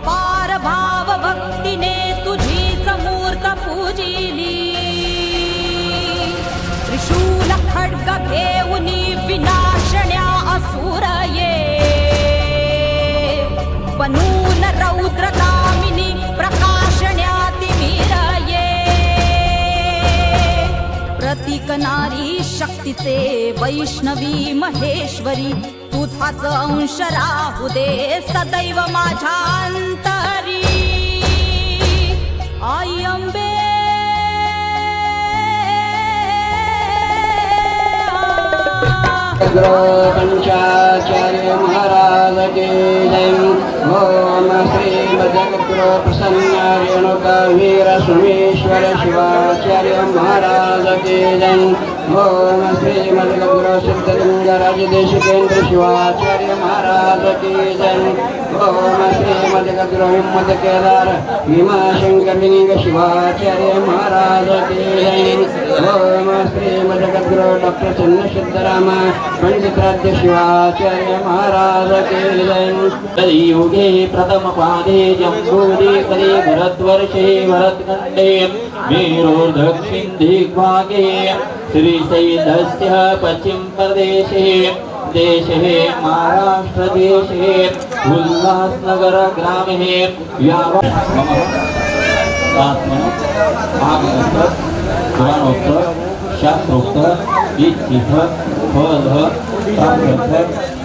अपार भाव भक्तीने तुझीच मूर्त पूजिली. त्रिशूल खड्ग घेऊनी विनाशण्या असुर ये, बनून रौद्रगामिनी प्रकाशण्या तिमिर ये. प्रतीक नारी शक्तीचे वैष्णवी महेश्वरी, तुझाच अंश राहू दे सदैव माझ्या अंतरी. आई अंबे पंचाचार्य महाराज की जय. ओम श्री जगद्गुरु प्रसन्न रेणुका वीर सोमेश्वर शिवाचार्य महाराज की जय. ओम श्री जगद्गुरु सिद्धलिंग राजदेशिकेंद्र शिवाचार्य महाराज की जय. ओम श्री जगद्गुरु हिम्मत केदार भीमाशंकर लिंग शिवाचार्य महाराज की जय. ओम श्री जगद्गुरु डॉक्टर चन्नसिद्धराम पंडित राज्य शिवाचार्य महाराज की जय. कलियुगे प्रथम पादे जम्बूद्वीपे भरतवर्षे भरतखंडे मेरो दक्षिण दिग्भागे श्रीशैलस्य पश्चिम प्रदेशे देशे महाराष्ट्र देशे उल्लासनगर ग्रामे पुराणोक्त शास्त्रोक्त इच्छित फल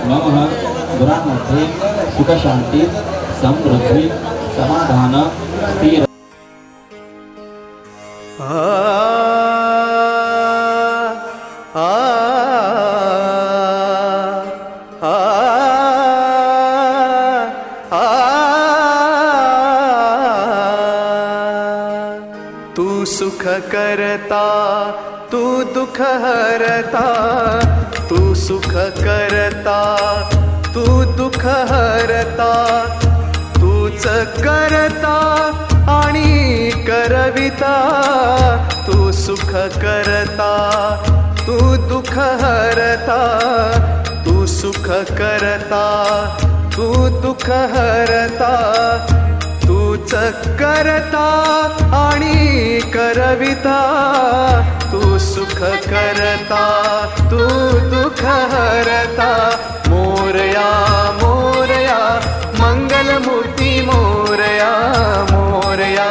नमः. गुरांमध्ये सुखशांती समृद्धी समाधान स्थिर. तू सुख करता तू दुख हरता, तू सुख करता तू दुख हरता. तूच करता आणि करविता, तू सुख करता तू दुख हरता. तू सुख करता तू दुख हरता. तूच करता आणि करविता, तू सुख करता तू दुख हरता. मोरया मोरया मंगलमूर्ती मोरया, मोरया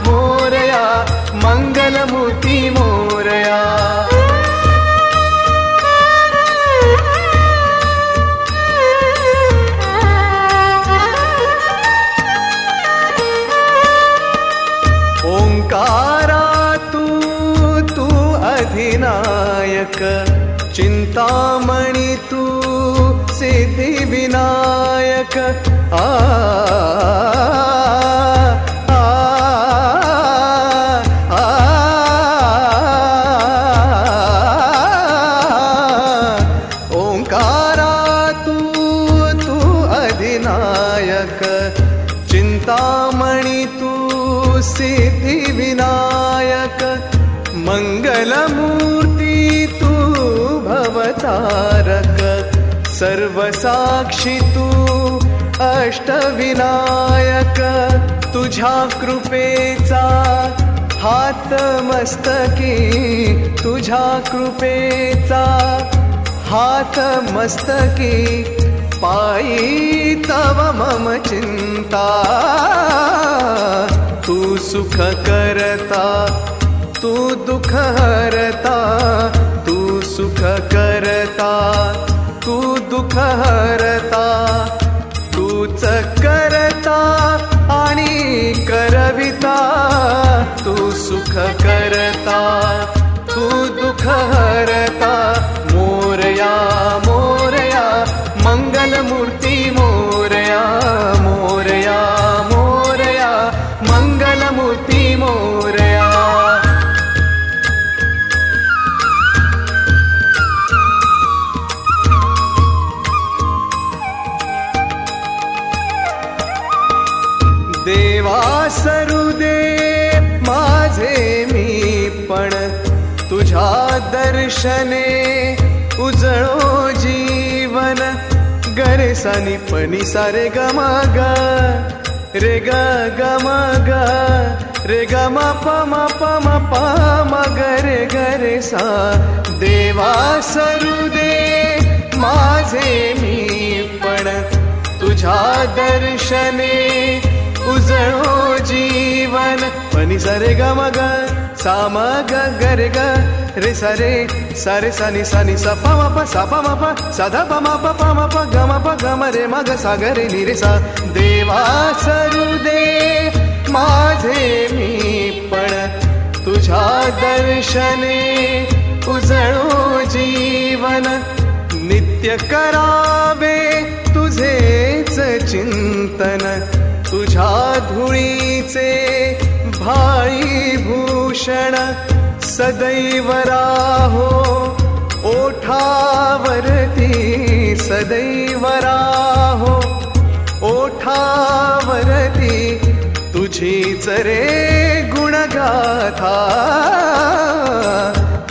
मोरया मंगलमूर्ती मोरया. ओंकारा तू अधिनायक, चिंतामणी तू सिद्धि विनायक. आ आ आ ओंकारा तू अधिनायक, चिंतामणी तू सिद्धि विनायक. मंगलमूर्ती तू भवतारक, सर्वसाक्षी तू अष्टविनायक. तुझ्या कृपेचा हात मस्तकी, तुझ्या कृपेचा हात मस्तकी. पायी तव मम चिंता, तू सुख करता तू दुख हरता. तू सुख करता तू दुख हरता. तूच करता आणि करविता, तू सुख करता तू दुख हरता. मोरया मोरया मंगलमूर्ती मोरया, मोरया मोरया मंगलमूर्ती मोरया. देवा सरू दे माझे मी पण, तुझ्या दर्शने उजळो जीवन. गरे सानी पनी सारे गमाग रे ग ग म ग रे ग म प म प म प म ग रे सा देवा सरू दे माझे मी पण तुझ्या दर्शने उजळो जीवन पनी सा रे ग म ग सा म ग ग रे सा रे सा नि सा प म प सा प म प सा ध प म प प म प ग म प ग म रे म ग सा ग रे नि रे सा देवा सरू दे माझे मी पण तुझ्या दर्शने उजळो जीवन नित्य करावे तुझेच चिंतन तुझ्या धुळीचे भाई भूषण सदैव राहो ओठावरती सदैव राहो ओठावरती तुझीच रे गुणगाथा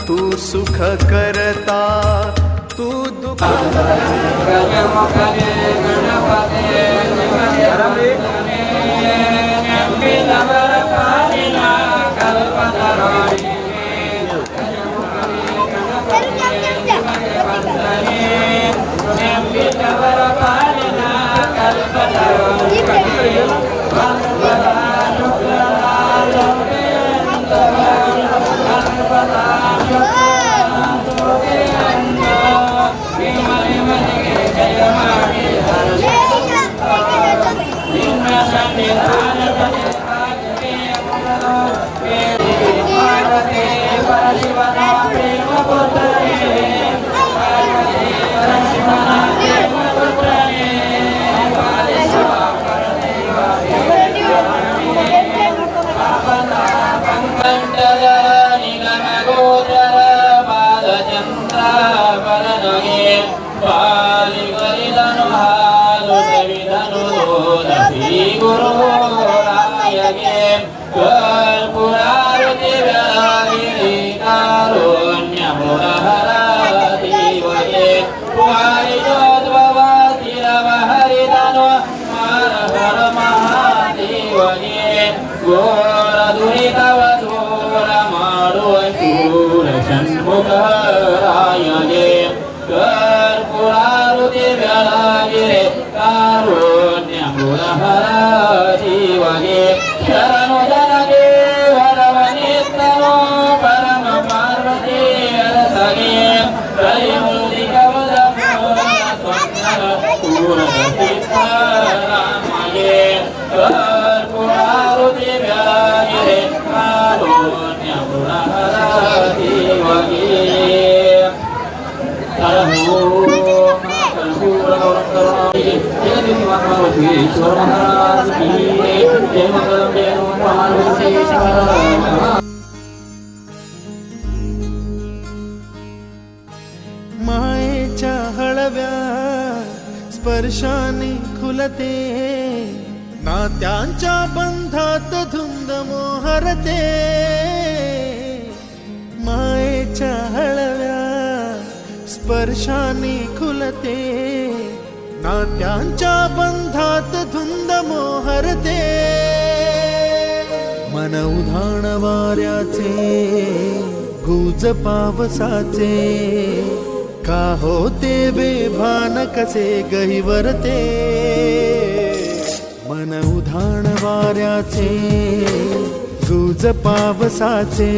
तू सुख करता तू दुःख मायेच्या हळव्या स्पर्शाने खुलते नात्यांच्या बंधात धुंद मोहरते मायेच्या हळव्या स्पर्शाने खुलते नात्यांच्या बंधात धुंद मोहरते मन उधाण वाऱ्याचे गुज पावसाचे का होते बेभान कसे गहिवरते मन उधाण वाऱ्याचे गुज पावसाचे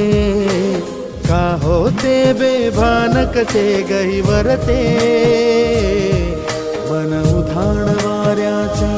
का होते बेभान कसे गहिवरते मन उधाण वाऱ्याचे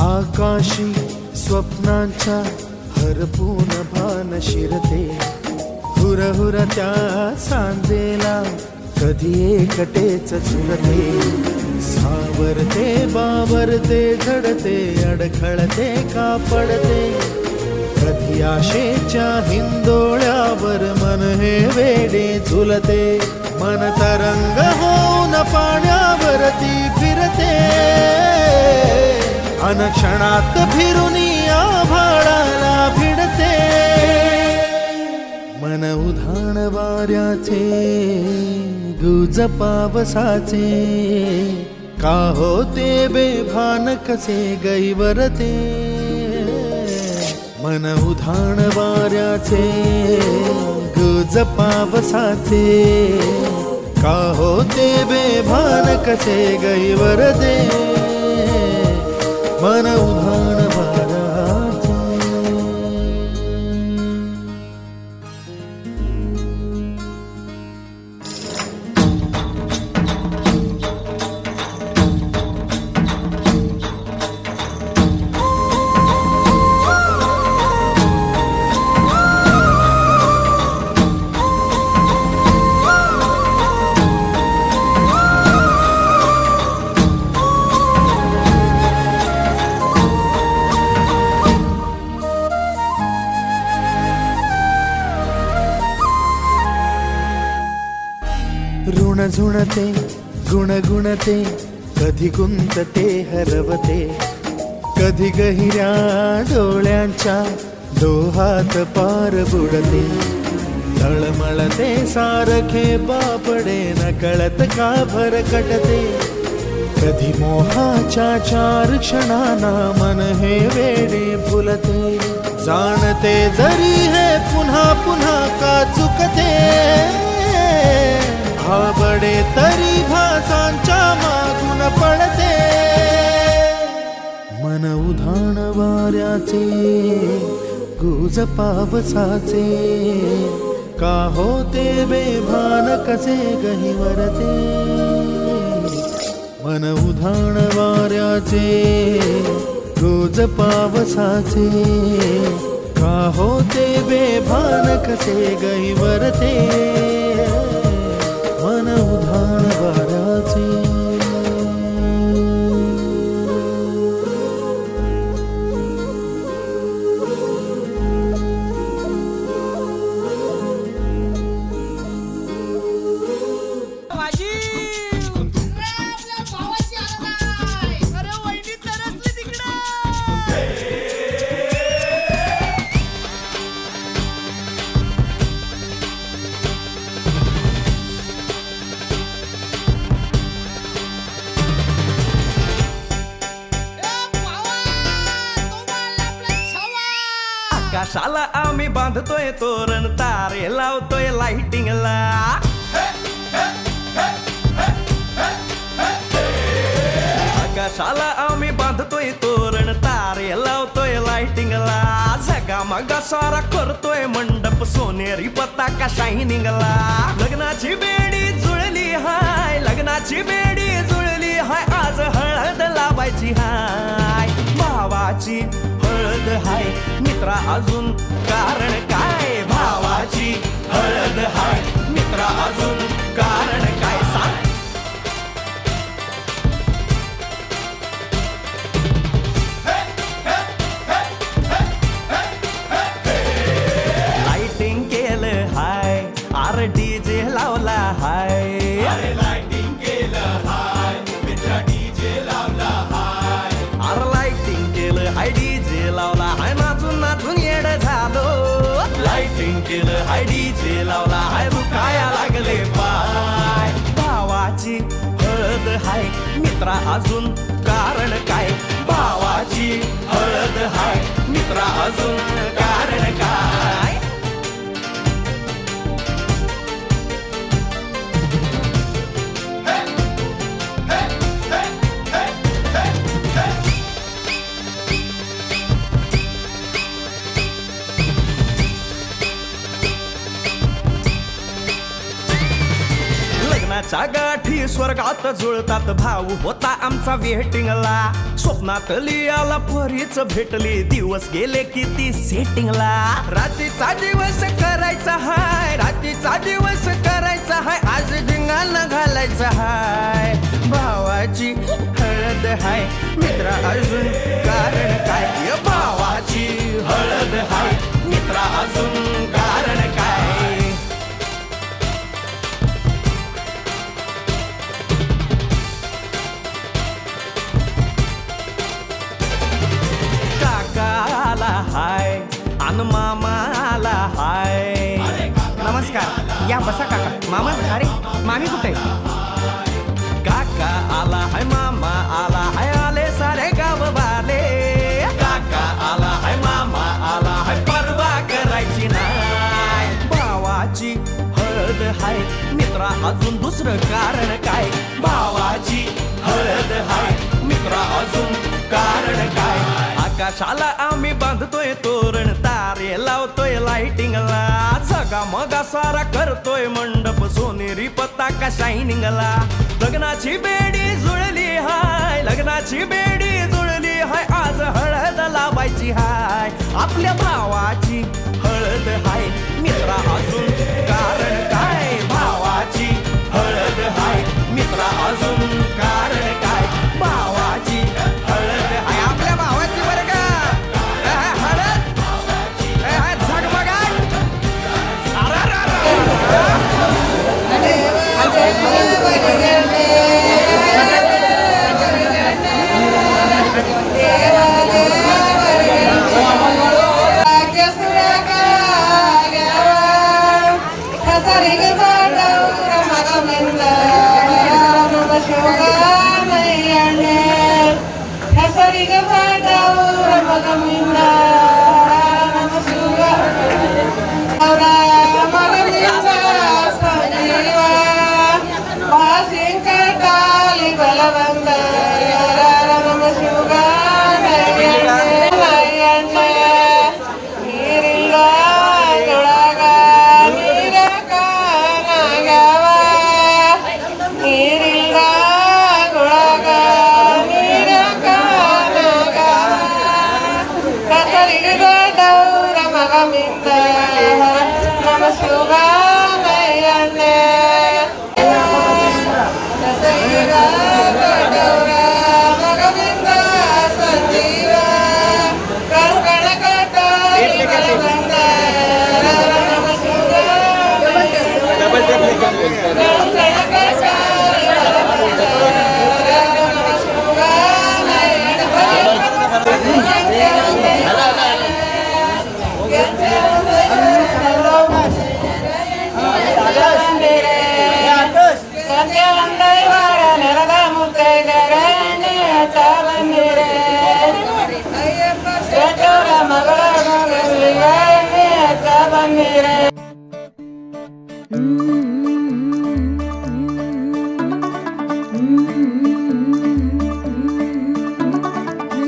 आकाशी स्वप्नांच्या हरपून भान शिरते हुरहुर त्या सांजेला कधी एकटेच झुलते, सावरते बावरते झडते, अडखळते का पडते. कधी आशेच्या हिंदोळ्यावर मन हे वेडे झुलते, मन तरंग होऊन पाण्यावरती फिरते, अनक्षणात फिरून आभाळाला भिडते. मन उधाण वाऱ्याचे, गुज पावसाचे, का होते बेभान कसे गैवरते. मन उधाण वाऱ्याचे, गुज पावसाचे, का होते बेभान कसे गैवरते. मन उधाण वाऱ्याचे. ऋण झुणते, गुणगुणते, कधी गुंतते हरवते, कधी गहिऱ्या डोळ्यांच्या डोहात पार बुडते. तळमळते सारखे बापडे, नकळत का भरकटते. कधी मोहाच्या 4 क्षणांना मन हे वेडे फुलते. जाणते जरी हे पुन्हा पुन्हा का चुकते, आवडे तरी भासांच्या मागून पडते. मन उधाण वाऱ्याचे, गुज पावसाचे, का होते बेभान कसे गहिवरते. मन उधाण वाऱ्याचे, गुज पावसाचे, का होते बेभान कसे गहिवरते. मन उधाण वाऱ्याचे. आकाशाला आम्ही बांधतोय तोरण, तारे लावतोय लाइटिंगला. आकाशाला आम्ही बांधतोय तोरण, तारे लावतोय लाइटिंगला. झगामगा सारा करतोय मंडप, सोनेरी पताका शायनिंगला. लग्नाची बेडी जुळली हाय, लग्नाची बेडी जुळली हाय, आज हळद लावायची हाय. भावाची हळद हाय, मित्रा अजून कारण काय. भावाची हळद हाय, मित्रा अजून कारण काय. सांग. लाइटिंग केलं हाय, आर डीजे लावला हाय. लाइटिंग केलं हाय, मित्रा डीजे लावला हाय. आर लाइटिंग केलं हाय, डीजे लावला हाय, नाचून नाचून येड झालो. लाइटिंग केलं हाय, डीजे लावला हाय, दुखाया लागले पाय. भावाची हळद हाय, मित्रा अजून कारण काय. भावाची हळद हाय, मित्रा अजून कारण काय. लग्नाच्या गाठी स्वर्गात जुळतात, भाऊ होता आमचा वेटिंगला. स्वप्नात लियाला परीच भेटली, दिवस गेले किती सेटिंगला. रात्रीचा दिवस करायचा हाय, रात्रीचा दिवस करायचा हाय, आज धिंगाणा भावाचा हाय, भावाची हळद हाय, मित्रा अजून कारण काय? भावाची हळद हाय, मित्रा अजून कारण काय? काकाला हाय अन मामाला हाय. नमस्कार, या बसा काका. मामा, अरे मामी कुठे? काका आला हाय, मामा आला हाय, आले सारे गाव वाले. काका आला हाय, मामा आला हाय, परवा करायची नाय. भावाची हळद हाय, मित्रा अजून दुसरं कारण काय? भावाची हळद हाय, मित्रा अजून कारण काय? आकाशाला आम्ही बांधतोय तोरण, तारे लावतोय लाइटिंगला, सगा मगा सारा करतोय मंडप, सोनेरी पताका शायनिंगला. लग्नाची बेडी जुळली हाय, लग्नाची बेडी जुळली हाय, आज हळद लावायची हाय. आपल्या भावाची हळद हाय, मित्रा अजून कारण काय? भावाची हळद हाय, मित्रा अजून कारण काय? भावाची हळद हाय, आपल्या भावाची बरं का हळद झगमगाट.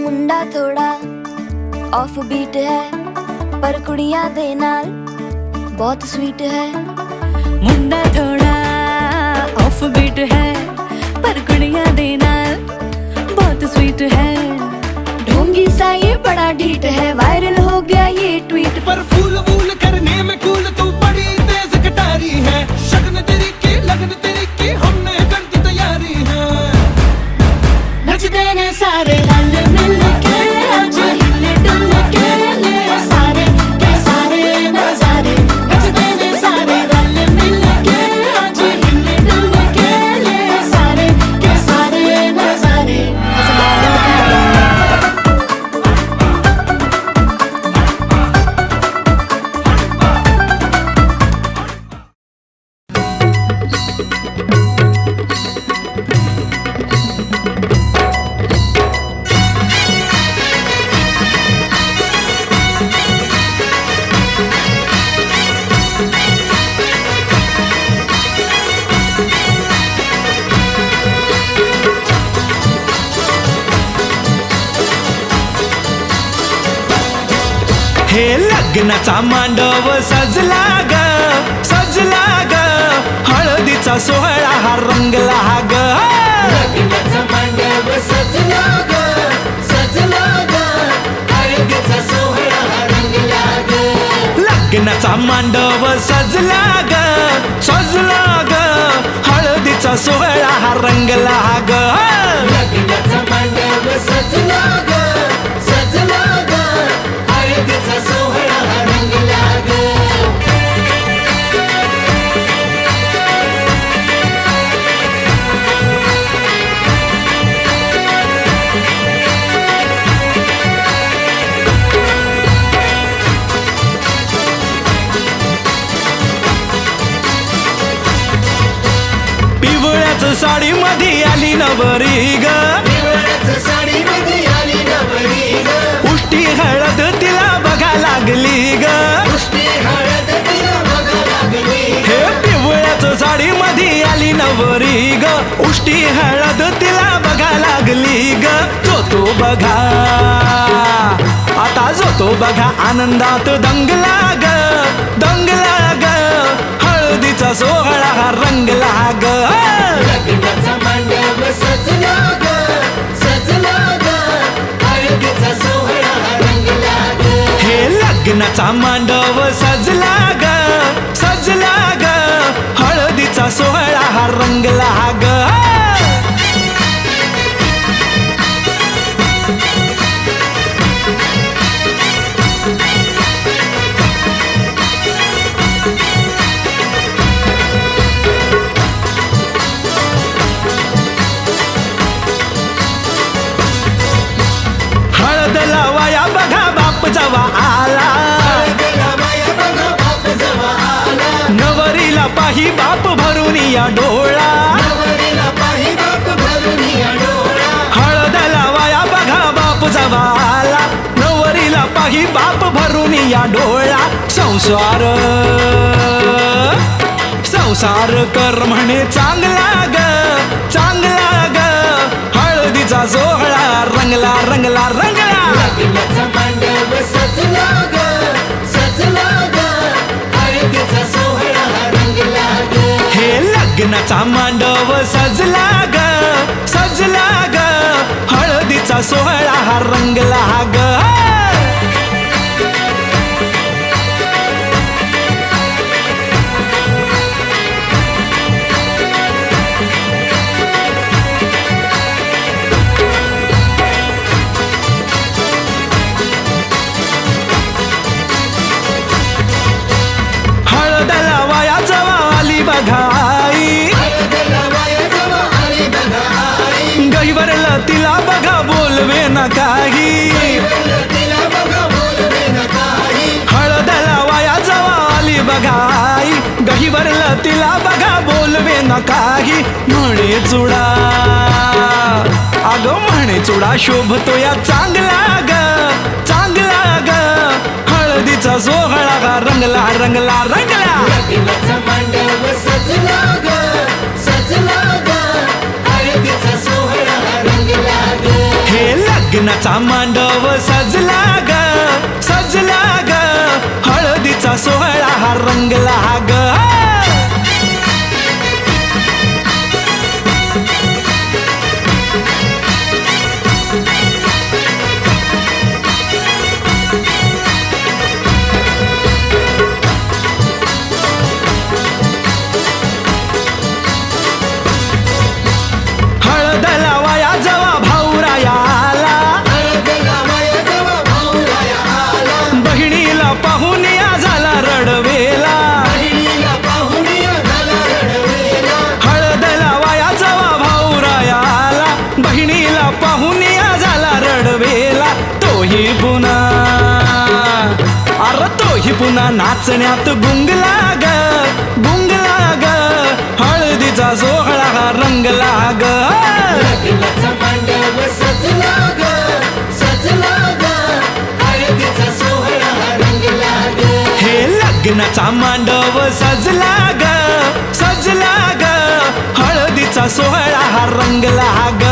मुंडा थोड़ा ऑफ बीट है, पर कुड़ियां दे नाल बहुत स्वीट है. मुंडा थोड़ा ऑफ बीट है, पर कुड़ियां दे नाल बहुत स्वीट है. ढोंगी सा ये बड़ा ढीठ है, वायरल हो गया ये ट्वीट. पर फूल वूल करने में कूल तू बड़ी तेज कटारी है. शगन तेरी की लगन तेरी की हमने कर दी तैयारी है. नचते ने सारे रल मिल के, आज हिले डुल के ले सारे के सारे नजारे. नचते ने सारे रल मिल के, आज हिले डुल के ले सारे के सारे नजारे. हे लग्नाचा मांडव सजला ग, सजला ग, हळदीचा सोहळा हा रंगला ग. लग्नाचा मांडव सजला ग, सजला ग, हळदीचा सोहळा हा रंगला ग. लग्नाचा मांडव सजला ग, सजला ग, हळदीचा हळदीचा सोहळा हा रंगला ग. लग्नाचा मांडव सजला ग, सजला ग, हळदीचा सोहळा हा रंगला ग. पिवळ्याच साडी मध्ये आली नवरी ग, पिवळ्याच्या साडीमध्ये आली नवरी ग, उष्टी हळद तिला बघा लागली ग. पुष्टी हळद तिला बघा लागली. हे पिवळ्याच साडी मध्ये आली नवरी ग, उष्टी हळद तिला बघा लागली ग. जो तो बघा आता, जो तो बघा आनंदात दंगला ग, दंगला ग. हळदीचा सोहळा हा रंगला ग. लग्नाचा मांडव सजला ग, सजला ग, हळदीचा सोहळा हा रंगला ग. हे लग्नाचा मांडव सजला ग, सजला ग. हळदीचा सोहळा हा रंगला ग. हळद लावाया बघा बाप जवा आला, हळदीला बाया बघा बाप जवा आला. नवरीला पाही बाप भरून या डोळा. नवरीला पाही बाप भरून या डोळा. हळद लावाया बघा बाप जवा आला, नवरीला पाही बाप भरून या डोळा. संसार संसार कर म्हणे चांगला ग, चांगला ग. हळदीचा सोहळा रंगला रंगला रंगला. लग्नाचा मांडव सजला ग, सजला ग, हळदीचा सोहळा हा रंगला ग. हे लग्नाचा मांडव सजला ग, सजला ग. हळदीचा सोहळा हा रंगला ग. हळद लावाया जवा आली बघाई, हळदीला बाया जवा आली बघा आई. गहिवरला तिला बघा बोलवे न काही. तिला बघा बोलवे न काही. हळद लावाया जवा आली बघाई, गहिवरला तिला बघा बोलवे न काही. म्हणे चुडा अग, म्हणे चुडा शोभतो या चांगला ग, चांगला ग. हळदीचा सोहळा हा रंगला रंगला रंगला. लग्नाचा मांडव सजला ग, सजला ग, हळदीचा सोहळा हा रंगला ग. हे लग्नाचा मांडव सजला ग, सजला ग. हळदीचा सोहळा हा रंगला ग. हळद लावाया जवा भाऊराया आला, हळदीला बाया जवा भाऊराया आला. बहिणीला पाहून या झाला रडवेला. बहिणीला पाहून या झाला रडवेला. हळद लावाया जवा भाऊराया आला, बहिणीला पाहून या झाला रडवेला. तोही पुन्हा अरे तोही पुन्हा नाचण्यात गुंगला ग, गुंगला ग. हळदीचा सोहळा हा रंगला ग. लग्नाचा मांडव सजला ग, सजला ग, हळदीचा सोहळा हा रंगला ग. हे लग्नाचा मांडव सजला ग, सजला ग. हळदीचा सोहळा हा रंगला ग.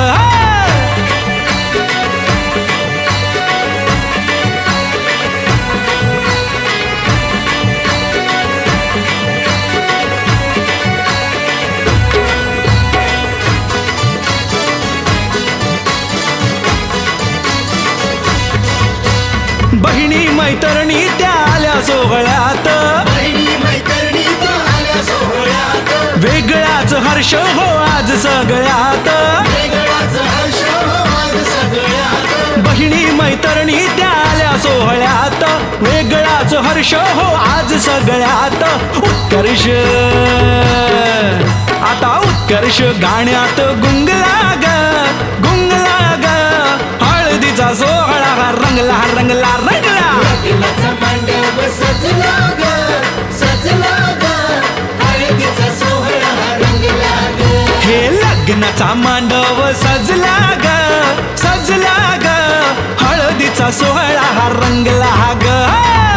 बहिणी मैत्रिणी त्या आल्या सोहळ्यात, बहिणी मैत्रिणी आल्या सोहळ्यात. वेगळाच हर्ष हर्ष हो आज सगळ्यात, बहिणी मैत्रिणी त्या आल्या सोहळ्यात, वेगळाच हर्ष हो आज सगळ्यात. उत्कर्ष आता उत्कर्ष गाण्यात गुंगला ग गुंगला ग, हळदीचा सोहळा हा रंगला रंगला रंगला. हे लग्नाचा मांडव सजला ग सजला ग, हळदीचा सोहळा हा रंगला ग.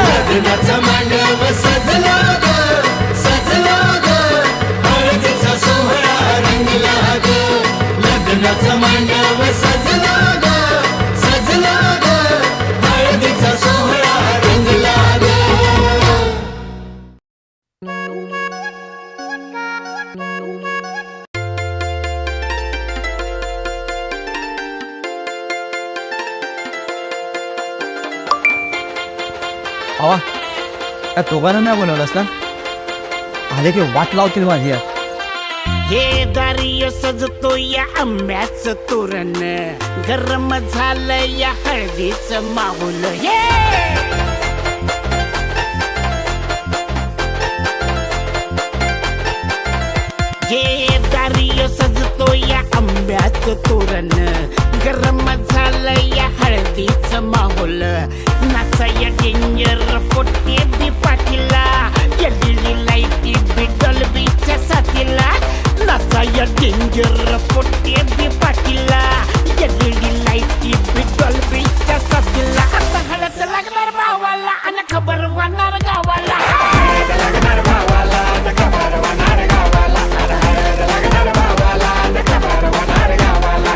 लग्नाचा मांडव सजला ग सजला ग, हळदीचा सोहळा रंगला ग. लग्नाचा मांडव सजला ग सजला ग, हळदीचा सोहळा रंगला ग. अवा या दोघांना नाही बोलवलंस ना, आले की वाट लावतील माझी यार. हे दारिय सजतो या आंब्याचं तोरण, गरम झालं या हळदीचं माहोल. हे दारिय सजतो या आंब्याचं तोरण, गरम झालं या हळदीचं माहोल. नाचाया डेंजर पोटे बी पाठीला, एलईडी लाईटी बी डॉल्बीच्या साथीला. नाचाया डेंजर पोटे बी पाठीला, एलईडी लाईटी बी डॉल्बीच्या साथीला. आता हळद लागणार भावाला आणि खबर होणार गावाला. हळद लागणार भावाला आणि खबर होणार गावाला. हळद लागणार भावाला आणि खबर होणार गावाला.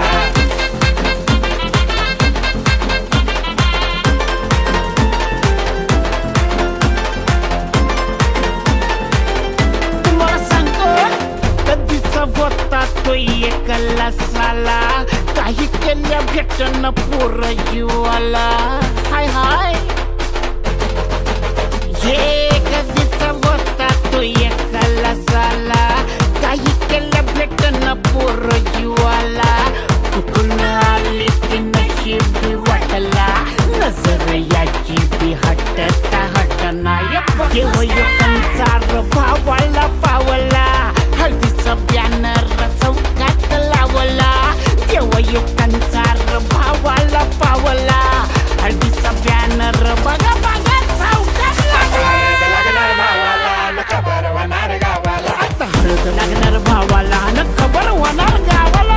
तुम्हाला सांगतो कधीचा होता तो एकला साला, काही केल्या भेटन पोर जीवाला. हाय हाय हे कधीचा होता तो एकला साला, काही केल्या भेटन पोर जीवाला. कुठून आली ती नशीबी वाटला, नजर याची बी हटता हटना. देवयुगांचा भावाला पावला, हळदीचा बॅनर चौकात लावला. देवयुगांचा भावाला पावला, हळदीचा बॅनर बघा बघा चौकात लागला. आता हळद लागणार भावाला न खबर होणार गावाला.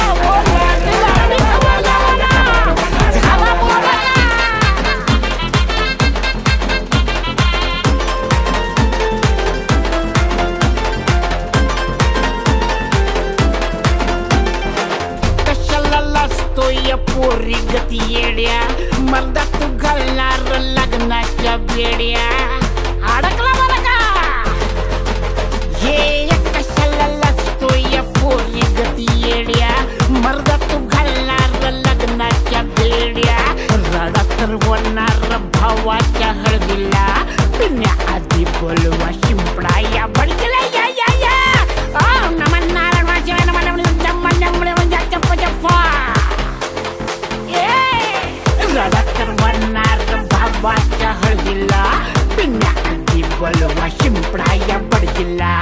झाला बोला. कशाला लाजतो या पोरी गती येड्या, मर्दा तू घालणार लग्नाच्या बेड्या. अडकला बरं का हे कशाला लाजतो या पोरी गती येड्या, मर्दा तू घालणार लग्नाच्या बेड्या. रडा तर होणार भावाच्या हळदीला, पिण्याआधी बोलवा शिंपडा या बडकीला. या या या नमन नारायण वाशिवाय नमन चप्पा चप्पा. रडा तर होणार भावाच्या हळदीला, पिण्याआधी बोलवा शिंपडा या बडकीला.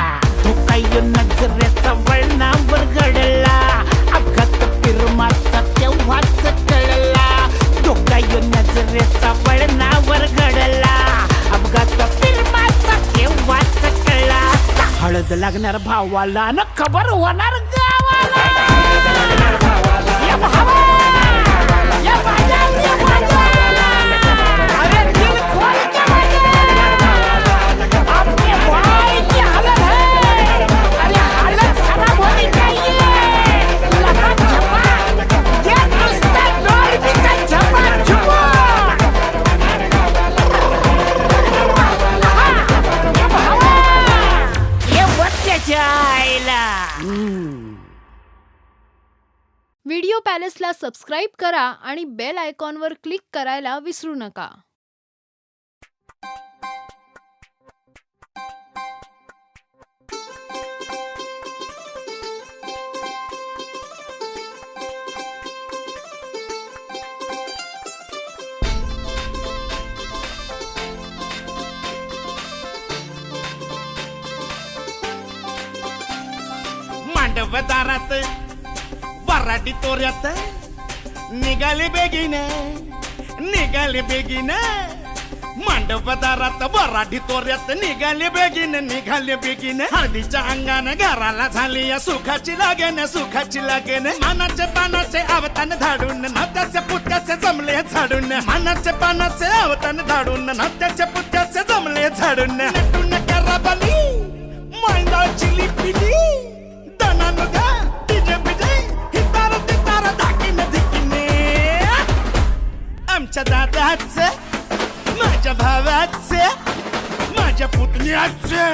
तो काही नजरेचा वळणावर घडला, अपघात फिरमाचा तेव्हाच कळला. तो काही नजरेचा वळणावर घडला, अपघात फिरमाचा तेव्हाच कळला. हळद लागणार भावाला न खबर होणार गावाला. या भावा या बाजार या बाजार. अरे दिल खोल के बाजार, अपने भाई की हालत है. अरे हालत खराब होनी चाहिए. लगा छपा ये नुसता डॉल्बी का छपा छुपा. या भावा ये बच्च्याच्या आईला. व्हिडिओ पॅलेसला सबस्क्राईब करा आणि बेल आयकॉनवर क्लिक करायला विसरू नका. मांडवदारात वराडी तोऱ्यात निघाले बेगीने मांडवदारात वराडी तोऱ्यात निघाले बेगीने हळदीच्या अंगाने घराला झाली या सुखाची लागेन मानाचे पानाचे अवतान धाडून नात्याचे पुत्याचे जमले झाडून मानाचे पानाचे अवतान धाडून नात्याचे पुत्याचे जमले झाडून नटून कराबली मांडाची लिपिली दनानु द्या तिजे बिजे हितार तितार धाकीने धिकीने आमच्या दादाचे माझ्या भावाचे माझ्या पुतण्याचे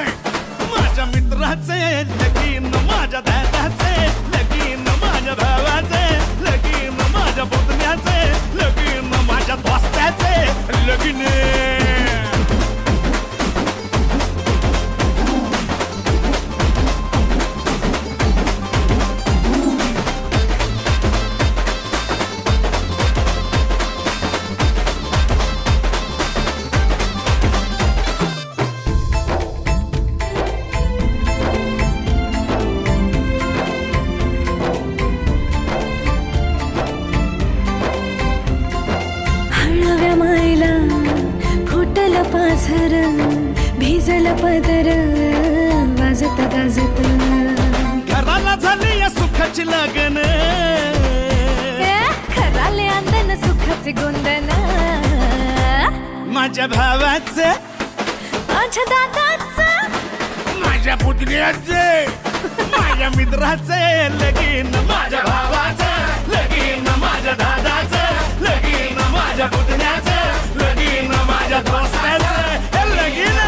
माझ्या मित्राचे लगीन माझ्या दादाचे लगीन माझ्या भावाचे लगीन माझ्या पुतण्याचे लगीन माझ्या दोस्ताचे लगीन पाझर भिजल पदर वाजत गाजत घराला झाली या सुखाची लगन खराले अंदन सुखाचे गोंदन माझ्या भावाचे माझ्या दादाचं माझ्या पुतण्याचे माझ्या मित्राचे लगीन माझ्या भावाचे लगीन माझ्या दादाचे लगीन माझ्या पुतण्याचे लगीन माझ्या दोस्ताचे लगीन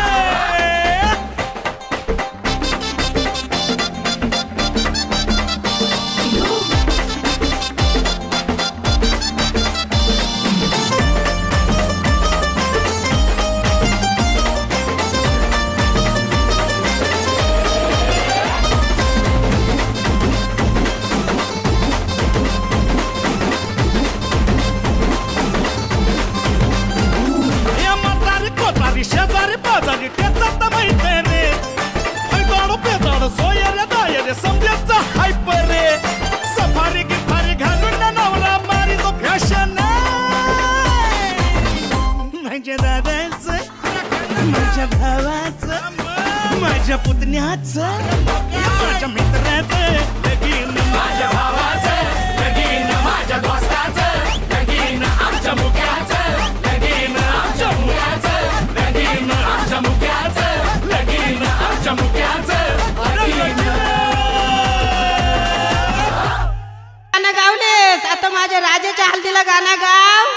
शेजारी पाजारी त्याचा माहिती रे दाडो पेदाडो सोयरे दायरे समजायचा हायपर रे सफारी गिफारी घालून नवरा मारी तो फॅशन माझ्या दादाचं माझ्या भावाचं माझ्या पुतण्याचं माझ्या मित्राचं लगीन माझ्या भावाचं लगीन माझ्या दोस्ताचं लगीन आमच्या मुक्याचं लगीन आमच्या मुक्याचं लगीन आमच्या मुक्याचं लगीन आमच्या मुक्याचं गाणं गावलेस आता माझ्या राजाच्या हल्दीला गाणं गाव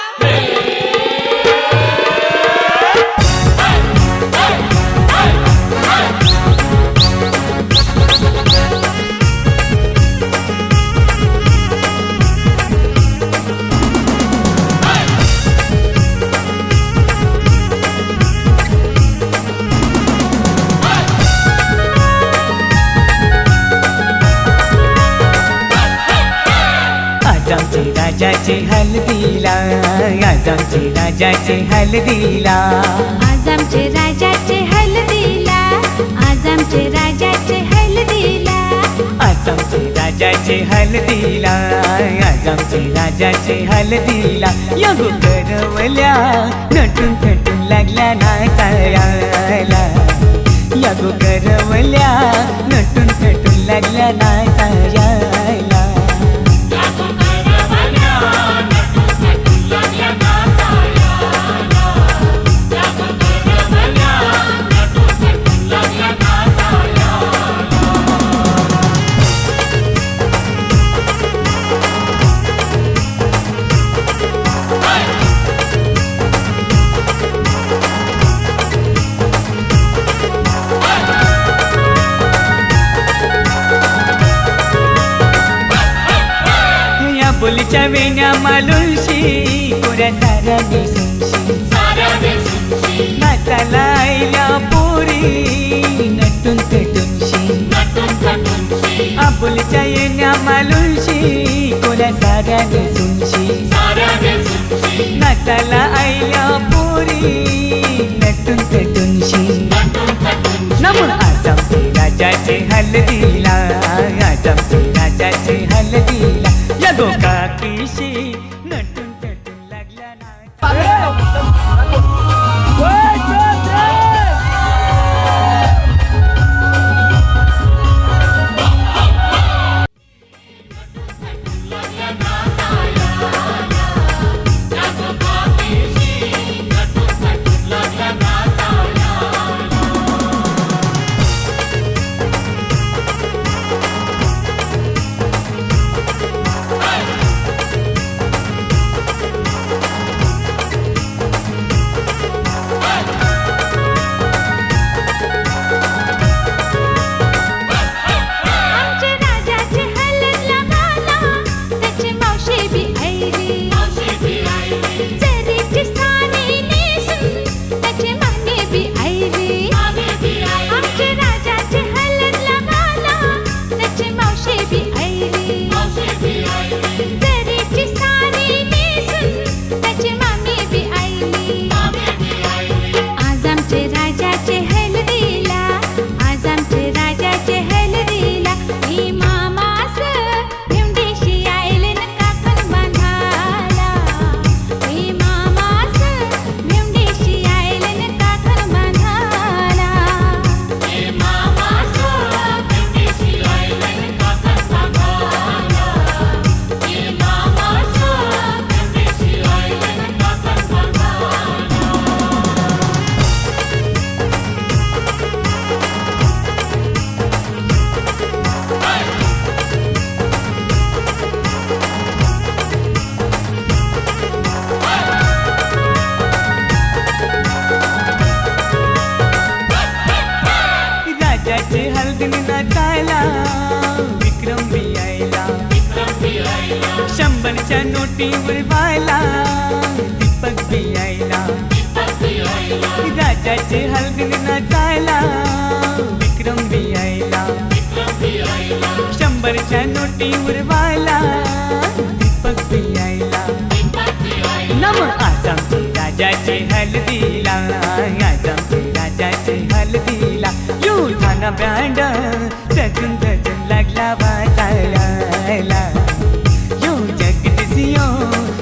आमचे राजाचे हल्दीला आज आमचे राजाचे हल्दीला आज आमचे राजाचे हल्दीला आज आमचे राजाचे हल्दीला आज आमचे राजाचे हल्दीला आज आमचे राजाचे हल्दीला या करवल्या नटून थटून लागल्या नाचायला या करवल्या नटून थटून लागल्या नाचायला बोलीच्या वेण्या मालुशी पुऱ्या साऱ्या दिसूनशी नाचाला आईल्या पोरी नटून पेटूनशी आपुलीच्या येण्या मालुशी पुऱ्या साऱ्या दिसूनशी नाचाला आईल्या पोरी नटून पेटूनशी नमून आज आमचे राजाचे हल्दीला, आज आमचे राजाचे हल्दीला, या गोकाकीशी नटून टटून लागला ना. आमच्या राजाचे हलदला गाला, त्याची मावशी बी आईली. जरीची साडी नेसून त्याची मामी बी आईली. आमच्या राजाचे हलदला गाला, त्याची मावशी बी आईली. जरीची साडी नेसून त्याची मामी बी आईली. आज आमचे राजाचे हलदीला, आज आमचे राजाचे हलदीला, ही मामास भेंडीशी आयले न काकण बांधाला. ही मामास भेंडीशी आयले न काकण बांधाला. ही मामास भेंडीशी आयले न काकण बांधाला. ही मामास भेंडीशी आयले न काकण बांधाला. राजाचे हल्दीने नाचायला विक्रम बी आयला. 100च्या नोटीवर व्हायला दीपक बी आयला. राजाचे हल्दीने नाचायला विक्रम बी आयला. 100च्या नोटीवर व्हायला दीपक बी आयला. नम आज आमचे राजाचे हल्दीला, आज आमचे राजाचे हल्दीला, युद्धाना बँड सजून सजून लागला वाजायला. यो जगदीशियो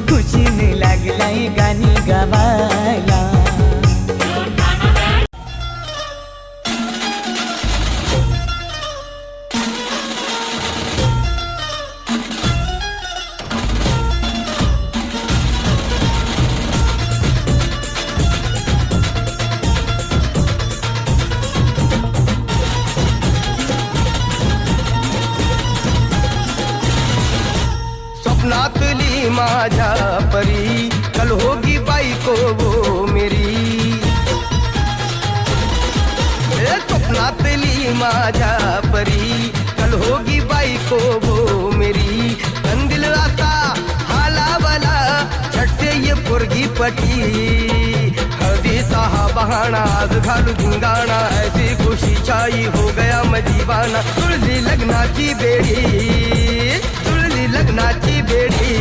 खुशीने लागलाय गाणी गावायला. स्वप्नातली माझ्या परी कल होगी बायको वो मेरी. स्वप्नातली माझ्या परी कल होगी बायको वो मेरी. कंदिल राता हालावला छटते ये पोरगी पटी. हळदीचा हा बहाना आज घालू धिंगाणा, ऐसी खुशी छाई हो गया मदीवाना. तुळली लग्नाची बेडी, तुळली लग्नाची बेडी.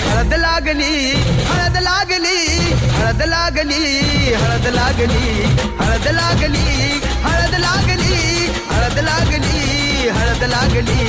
हळद लागली, हळद लागली, हळद लागली, हळद लागली, हळद लागली, हळद लागली, हळद लागली, हळद लागली.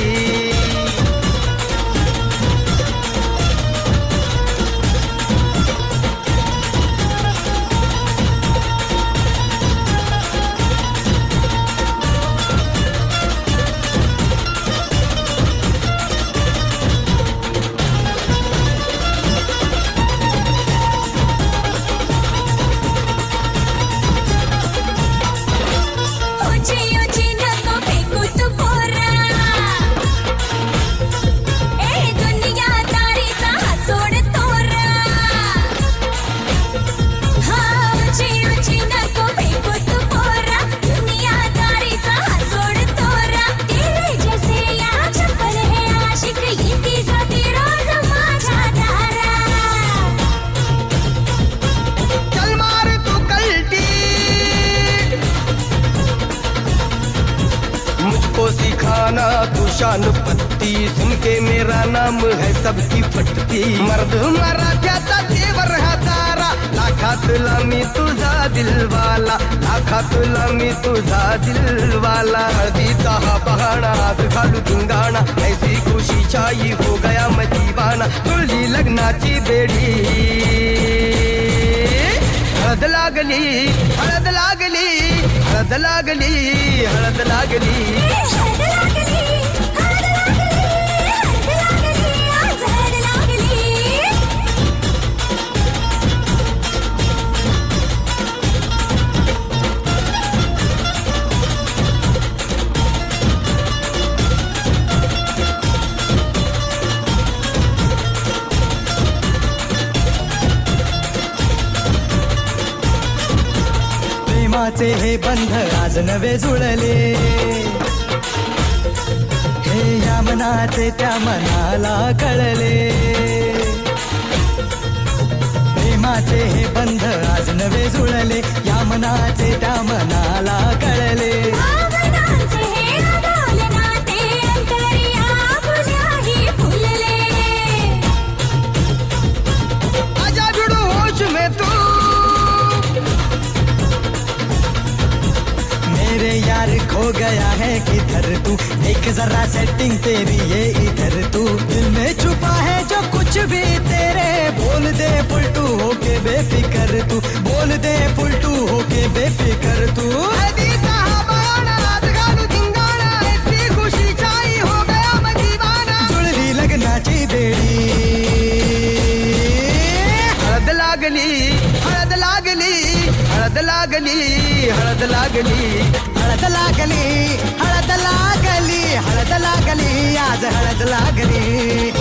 सिखाना तू शान पत्ती, सुन के मेरा नाम है सबकी फटती। मर्द मराठ्याचा देवर हा तारा, लाखातला मी तुझा दिलवाला, लाखातला मी तुझा दिलवाला. हळदीचा हा बहाणा हात घालू धिंगाणा, ऐसी खुशी छाई हो गया मैं दीवाना. तुझी लग्नाची बेडी हळद लागली, हळद लागली, हळद लागली, हळद लागली. प्रेमाचे हे बंध आज नवे जुळले, हे या मनाचे त्या मनाला कळले. प्रेमाचे हे बंध आज नवे जुळले, या मनाचे त्या मनाला कळले. आजा जुडू होश में तू, मेरे यार खो गया है किधर तू, एक जरा सेटिंग तेरी ये इधर तू. दिल में छुपा है जो कुछ भी तेरे, बोल दे पुलटू होके बेफिकर तू, बोल दे पुलटू होके बेफिकर तू. हळदीचा हा बहाणा हात घालू धिंगाणा, ऐसी खुशी छाई हो गया मैं दीवाना. जुळली लग्नाची बेडी हळद लागली, हळद लागली, हळद लागली, हळद लागली. हळद लागली, हळद लागली, हळद लागली, आज हळद लागली.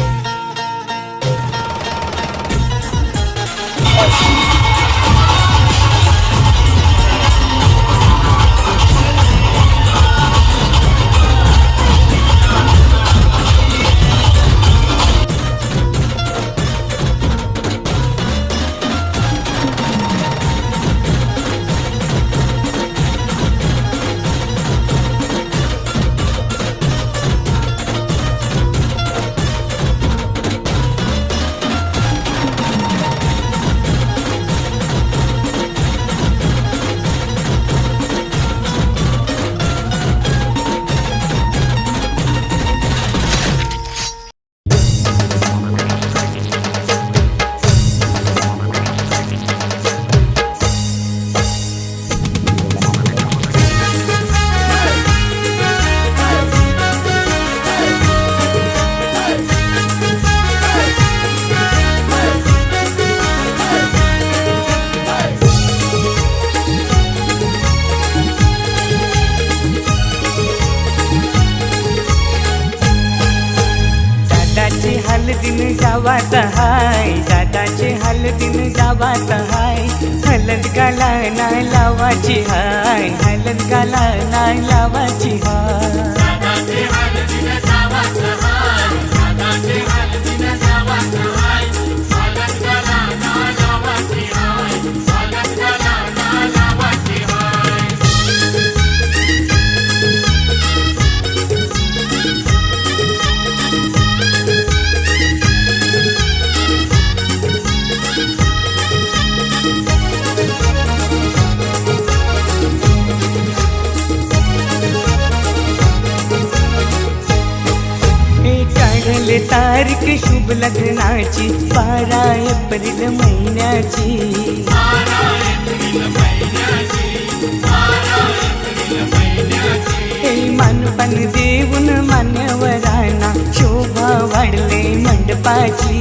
हलदीन जावात हाय, दादाचे हलदीन जावात हाय. हलद गाला नाही लावाची हाय, हलद गाला नाही लावाची हाय. काढले तारीख शुभ लग्नाची 12 एप्रिल महिन्याची. हे मानपान देऊन मान्यवरांना शोभा वाढले मंडपाची.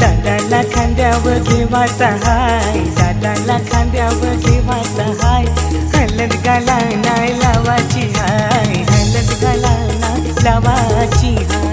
दादाला खांद्यावर घेवाचा हाय, दादाला खांद्यावर घेवाचा हाय. हलद गाला नाही लावाची हाय, हलद गाला नाही लावाची हाय.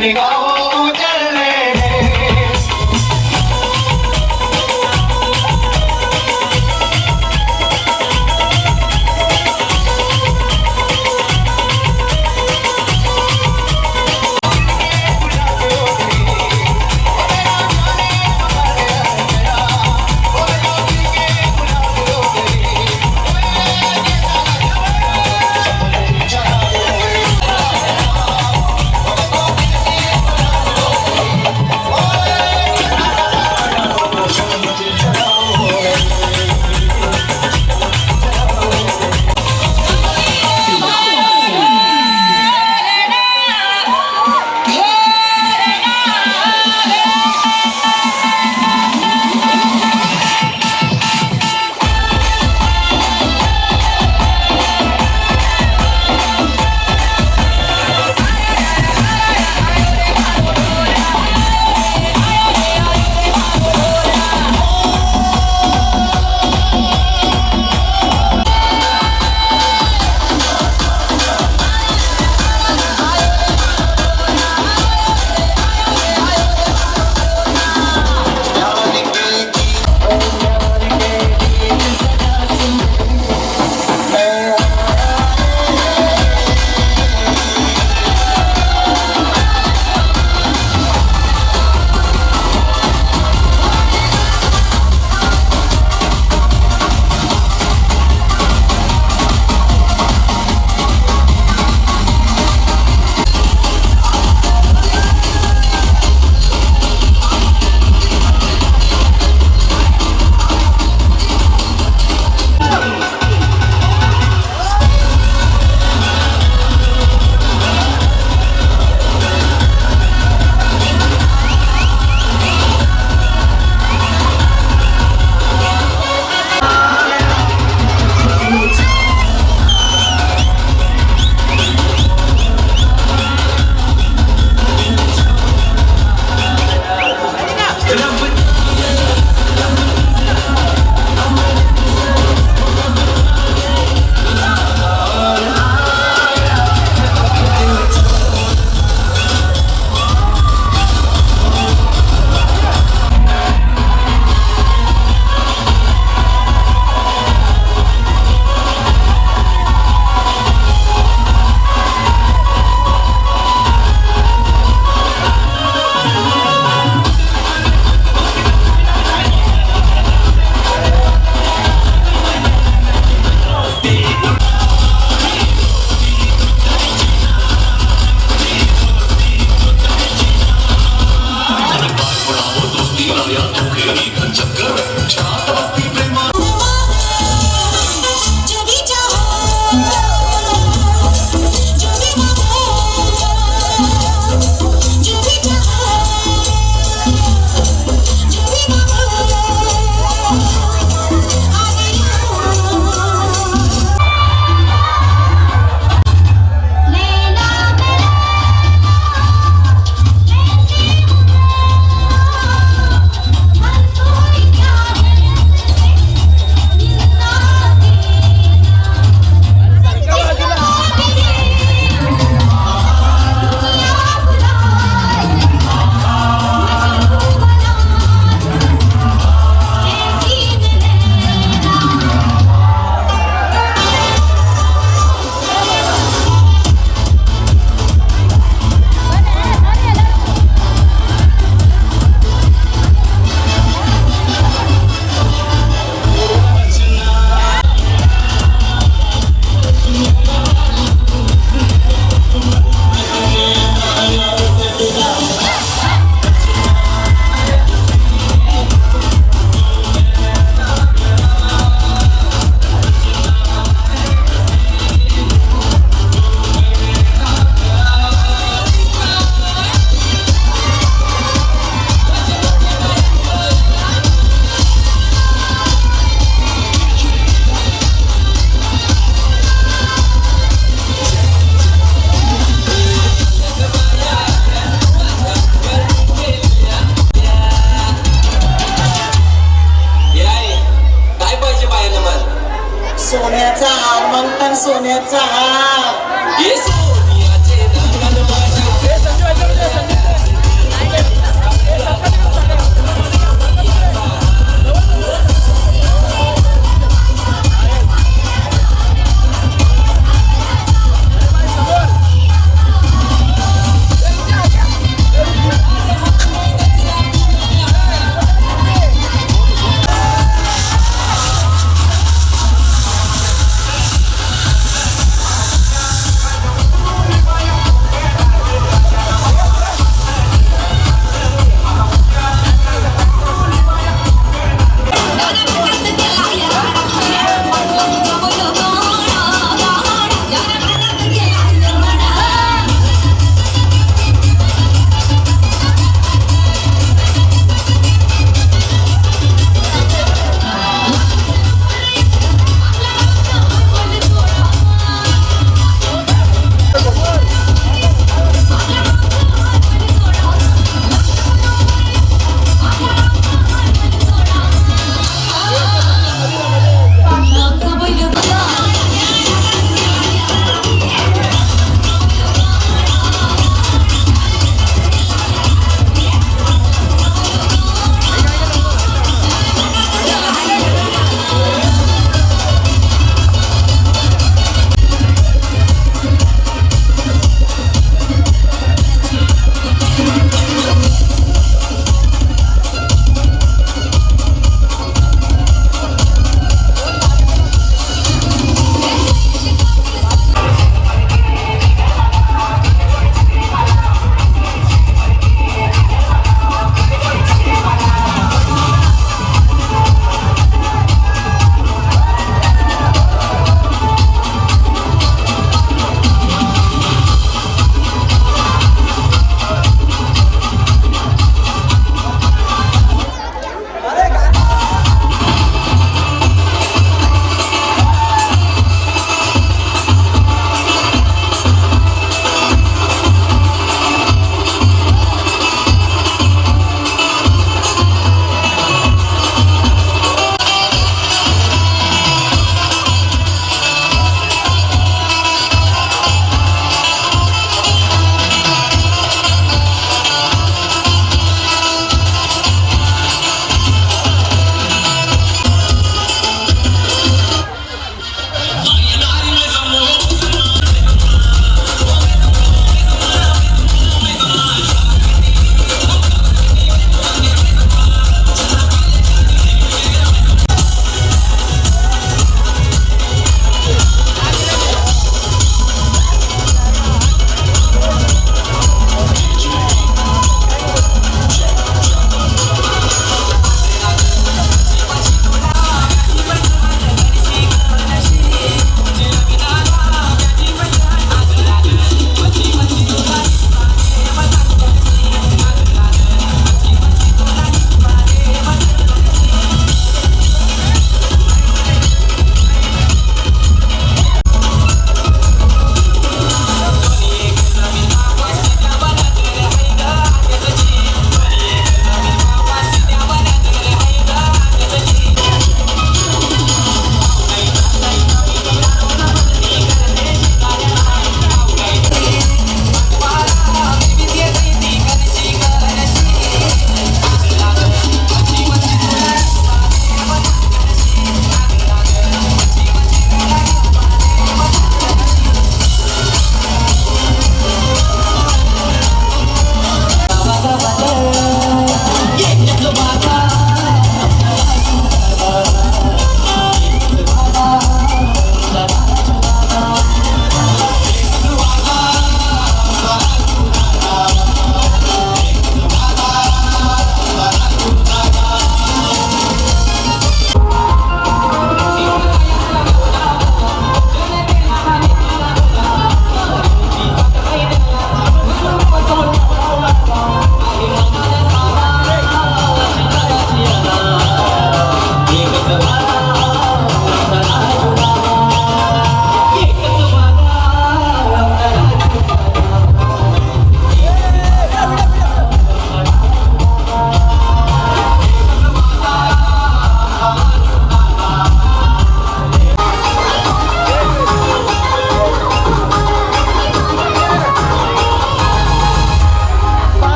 तीन गाँव उजड़ने हैं।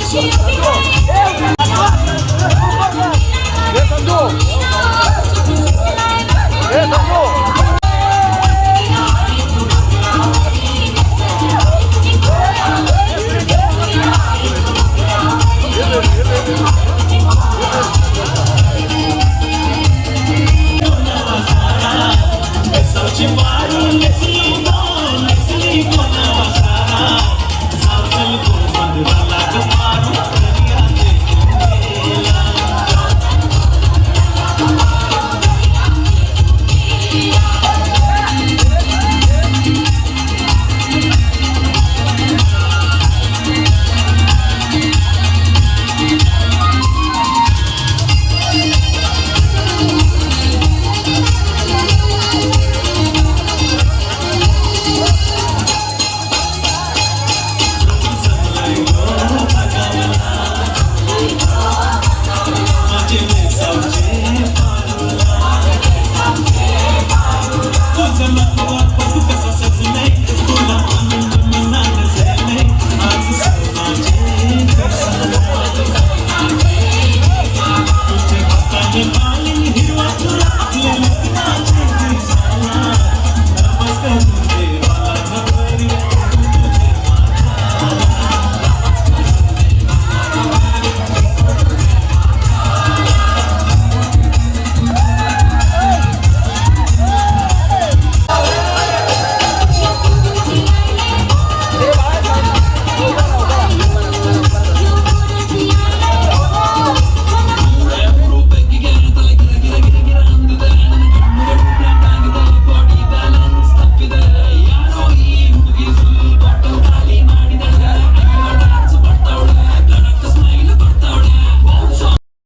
खुशियों की है